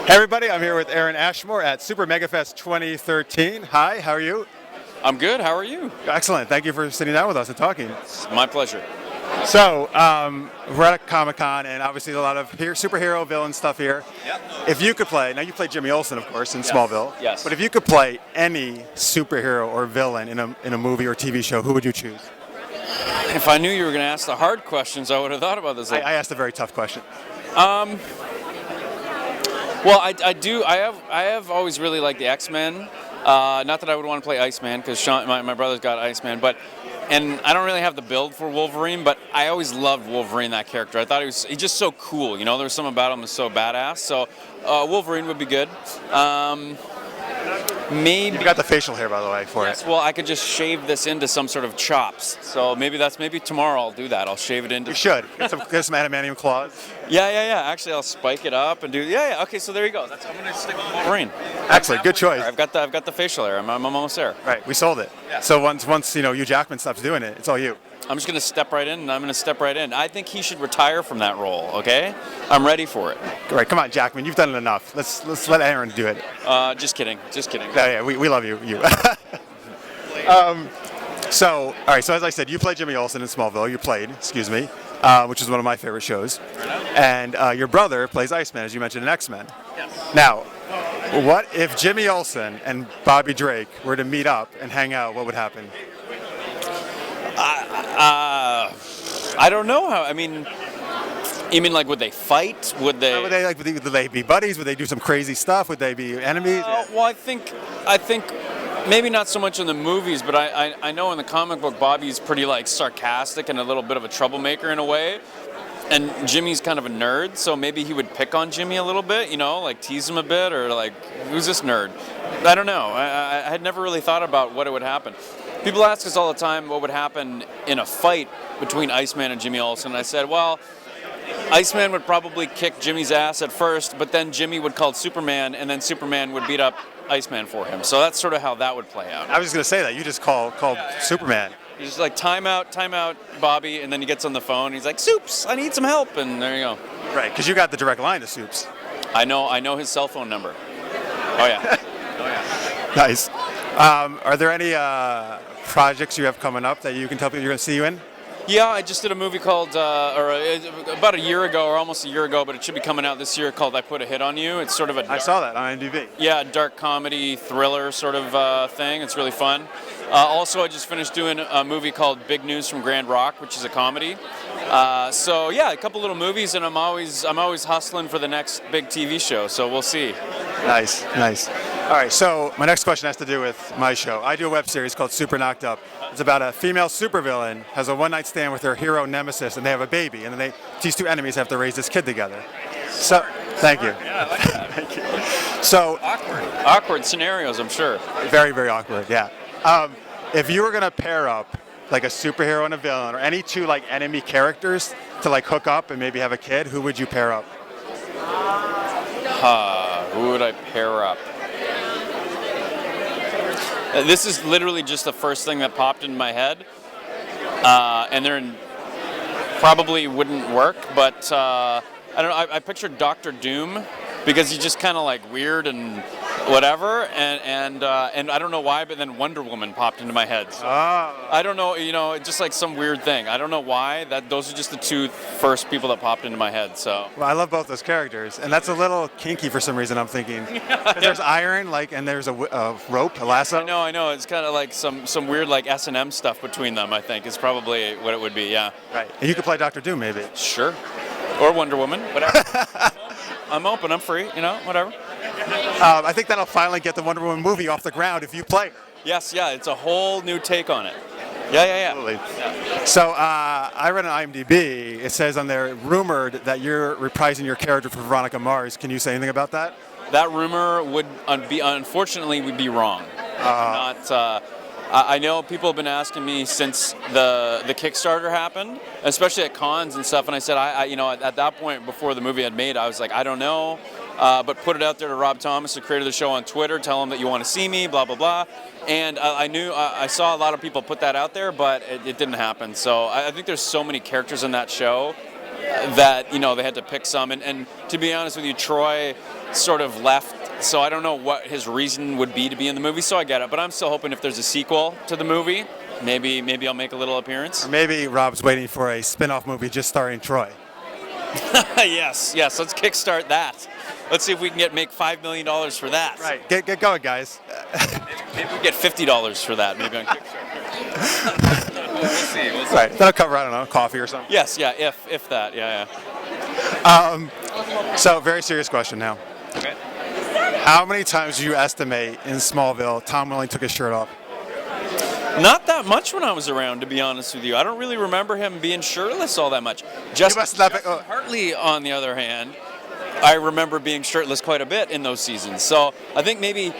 Hey everybody, I'm here with Aaron Ashmore at SuperMegaFest 2013. Hi, how are you? I'm good. How are you? Excellent. Thank you for sitting down with us and talking. It's my pleasure. So, we're at Comic-Con and obviously a lot of superhero villain stuff here. Yep. If you could play, now you played Jimmy Olson, of course, in Smallville. Yes. But if you could play any superhero or villain in a movie or TV show, who would you choose? If I knew you were going to ask the hard questions, I would have thought about this. I asked a very tough question. Well, I have always really liked the X-Men. Not that I would want to play Iceman because Shawn, my brother's got Iceman, and I don't really have the build for Wolverine, but I always loved Wolverine, that character. I thought he's just so cool. You know, there was something about him that's so badass. So Wolverine would be good. Maybe. You got the facial hair, by the way, for it. Well, I could just shave this into some sort of chops. So maybe tomorrow I'll do that. I'll shave it into. You should. Get some adamantium claws. Yeah. Actually, I'll spike it up and do. Yeah. Okay, so there you go. I'm gonna stick with Wolverine. Excellent. Good choice. I've got the facial hair. I'm almost there. Right. We sold it. Yeah. So once Hugh Jackman stops doing it, it's all you. I'm just gonna step right in, and I'm gonna step right in. I think he should retire from that role. Okay, I'm ready for it. All right, come on, Jackman. You've done it enough. Let's let Aaron do it. Just kidding. Yeah, we love you. So, all right. So as I said, you played Jimmy Olson in Smallville. Which is one of my favorite shows. And your brother plays Iceman, as you mentioned, in XMen. Yes. Now, what if Jimmy Olson and Bobby Drake were to meet up and hang out? What would happen? I don't know how. I mean, you mean like would they fight? Would Would they be buddies? Would they do some crazy stuff? Would they be enemies? Well, I think maybe not so much in the movies, but I know in the comic book Bobby's pretty like sarcastic and a little bit of a troublemaker in a way. And Jimmy's kind of a nerd, so maybe he would pick on Jimmy a little bit, you know, like tease him a bit, or like, who's this nerd? I don't know. I had never really thought about what would happen. People ask us all the time what would happen in a fight between Iceman and Jimmy Olsen. And I said, well, Iceman would probably kick Jimmy's ass at first, but then Jimmy would call Superman, and then Superman would beat up Iceman for him. So that's sort of how that would play out. I was just going to say that. You just called Superman. He's just like, time out, Bobby, and then he gets on the phone, and he's like, Soups, I need some help, and there you go. Right, because you got the direct line to Soups. I know his cell phone number. Oh, yeah. Nice. Are there any projects you have coming up that you can tell people you're going to see you in? Yeah, I just did a movie called, about a year ago, or almost a year ago, but it should be coming out this year, called I Put a Hit on You. It's sort of a I saw that on IMDb. Yeah, a dark comedy, thriller sort of thing. It's really fun. Also, I just finished doing a movie called Big News from Grand Rock, which is a comedy. So yeah, a couple little movies, and I'm always hustling for the next big TV show. So we'll see. Nice. All right, so my next question has to do with my show. I do a web series called Super Knocked Up. It's about a female supervillain has a one-night stand with her hero nemesis, and they have a baby, and then these two enemies have to raise this kid together. So, thank you. Yeah, I like that. Thank you. So awkward scenarios, I'm sure. Very, very awkward. Yeah. If you were gonna pair up like a superhero and a villain, or any two like enemy characters to like hook up and maybe have a kid, who would you pair up? Who would I pair up? This is literally just the first thing that popped in my head, and they're probably wouldn't work, but I don't know. I pictured Dr. Doom because he's just kind of like weird and whatever, and I don't know why, but then Wonder Woman popped into my head. So I don't know, just like some weird thing. I don't know why. Those are just the two first people that popped into my head. So. Well, I love both those characters, and that's a little kinky for some reason. I'm thinking. There's iron, and there's a rope, a lasso. I know. It's kind of like some weird like S&M stuff between them. I think is probably what it would be. Yeah. Right. And you could play Dr. Doom, maybe. Sure. Or Wonder Woman, whatever. I'm open. I'm free. Whatever. I think that'll finally get the Wonder Woman movie off the ground if you play. Yes, yeah, it's a whole new take on it. Yeah. Absolutely. Yeah. So I read on IMDb, it says on there, rumored that you're reprising your character for Veronica Mars. Can you say anything about that? That rumor would unfortunately be wrong. I know people have been asking me since the Kickstarter happened, especially at cons and stuff, and I said, at that point before the movie had made, I was like, I don't know, but put it out there to Rob Thomas, the creator of the show, on Twitter, tell him that you want to see me, blah, blah, blah. And I saw a lot of people put that out there, but it didn't happen. So I think there's so many characters in that show that they had to pick some. And to be honest with you, Troy sort of left, so I don't know what his reason would be to be in the movie. So I get it, but I'm still hoping if there's a sequel to the movie, maybe I'll make a little appearance. Or maybe Rob's waiting for a spin-off movie just starring Troy. Yes. Let's kickstart that. Let's see if we can make $5 million for that. Right. Get going, guys. Maybe we get $50 for that. Maybe on Kickstarter. We'll see. Right. That'll cover, I don't know, coffee or something. Yes. Yeah. If that. Yeah. So, very serious question now. Okay. How many times do you estimate in Smallville Tom Welling took his shirt off? Not that much when I was around, to be honest with you. I don't really remember him being shirtless all that much. Justin Hartley, on the other hand, I remember being shirtless quite a bit in those seasons. So I think maybe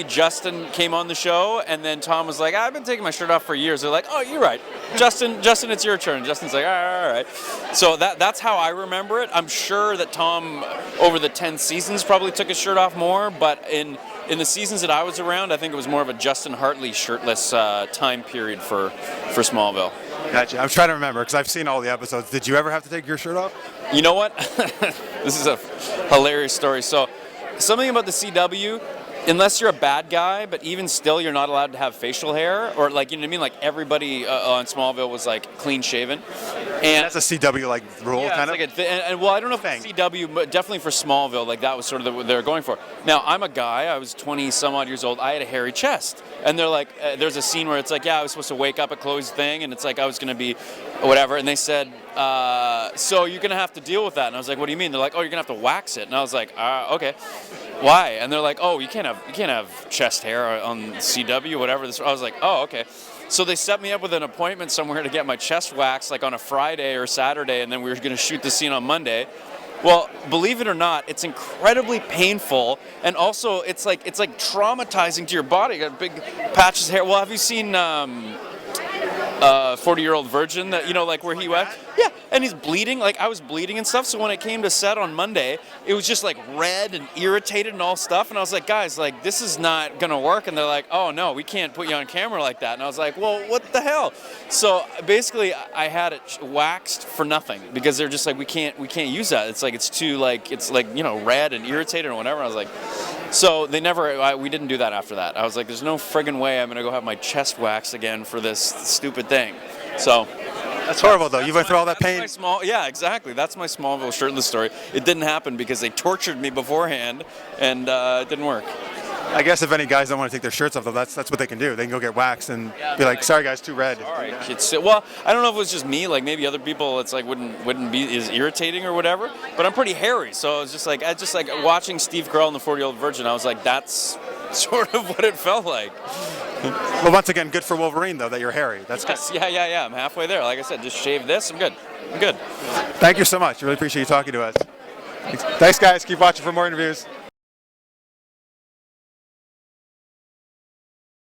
Justin came on the show, and then Tom was like, "I've been taking my shirt off for years." They're like, "Oh, you're right, Justin, it's your turn." Justin's like, all right. So that's how I remember it. I'm sure that Tom, over the 10 seasons, probably took his shirt off more, but in the seasons that I was around, I think it was more of a Justin Hartley shirtless time period for Smallville. Gotcha. I'm trying to remember because I've seen all the episodes. Did you ever have to take your shirt off? You know what? This is a hilarious story. So, something about the CW, unless you're a bad guy, but even still, you're not allowed to have facial hair, or like, you know what I mean? Like everybody on Smallville was like clean shaven. And that's a CW like rule, kind of. Like well, I don't know if CW, but definitely for Smallville, like that was sort of what they were going for. Now, I'm a guy. I was 20 some odd years old. I had a hairy chest, and they're like, there's a scene where it's like, I was supposed to wake up at Chloe's thing, and it's like I was gonna be, whatever, and they said, so you're gonna have to deal with that. And I was like, what do you mean? They're like, oh, you're gonna have to wax it. And I was like, okay. Why? And they're like, oh, you can't have chest hair on CW, whatever. I was like, oh, okay. So they set me up with an appointment somewhere to get my chest waxed, like on a Friday or Saturday, and then we were going to shoot the scene on Monday. Well, believe it or not, it's incredibly painful, and also it's like traumatizing to your body. You got big patches of hair. Well, have you seen 40-Year-Old Virgin? That like where he waxed? Yeah, and he's bleeding. Like I was bleeding and stuff. So when it came to set on Monday, it was just like red and irritated and all stuff. And I was like, guys, like this is not gonna work. And they're like, oh no, we can't put you on camera like that. And I was like, well, what the hell? So basically, I had it waxed for nothing because they're just like, we can't use that. It's like it's too red and irritated or whatever. I was like, so we didn't do that after that. I was like, there's no friggin' way I'm gonna go have my chest waxed again for this stupid thing. So. That's horrible, though. You went through all that pain. Yeah, exactly. That's my Smallville shirtless story. It didn't happen because they tortured me beforehand, and it didn't work. I guess if any guys don't want to take their shirts off, though, that's what they can do. They can go get waxed and be like, sorry, guys, too red. All right. Well, I don't know if it was just me. Like maybe other people, it's like wouldn't be as irritating or whatever. But I'm pretty hairy, so it's just like watching Steve Carell in the 40-Year-Old Virgin. I was like, that's sort of what it felt like. Well, once again, good for Wolverine, though, that you're hairy. That's good. Yeah. I'm halfway there. Like I said, just shave this. I'm good. Thank you so much. Really appreciate you talking to us. Thanks, guys. Keep watching for more interviews.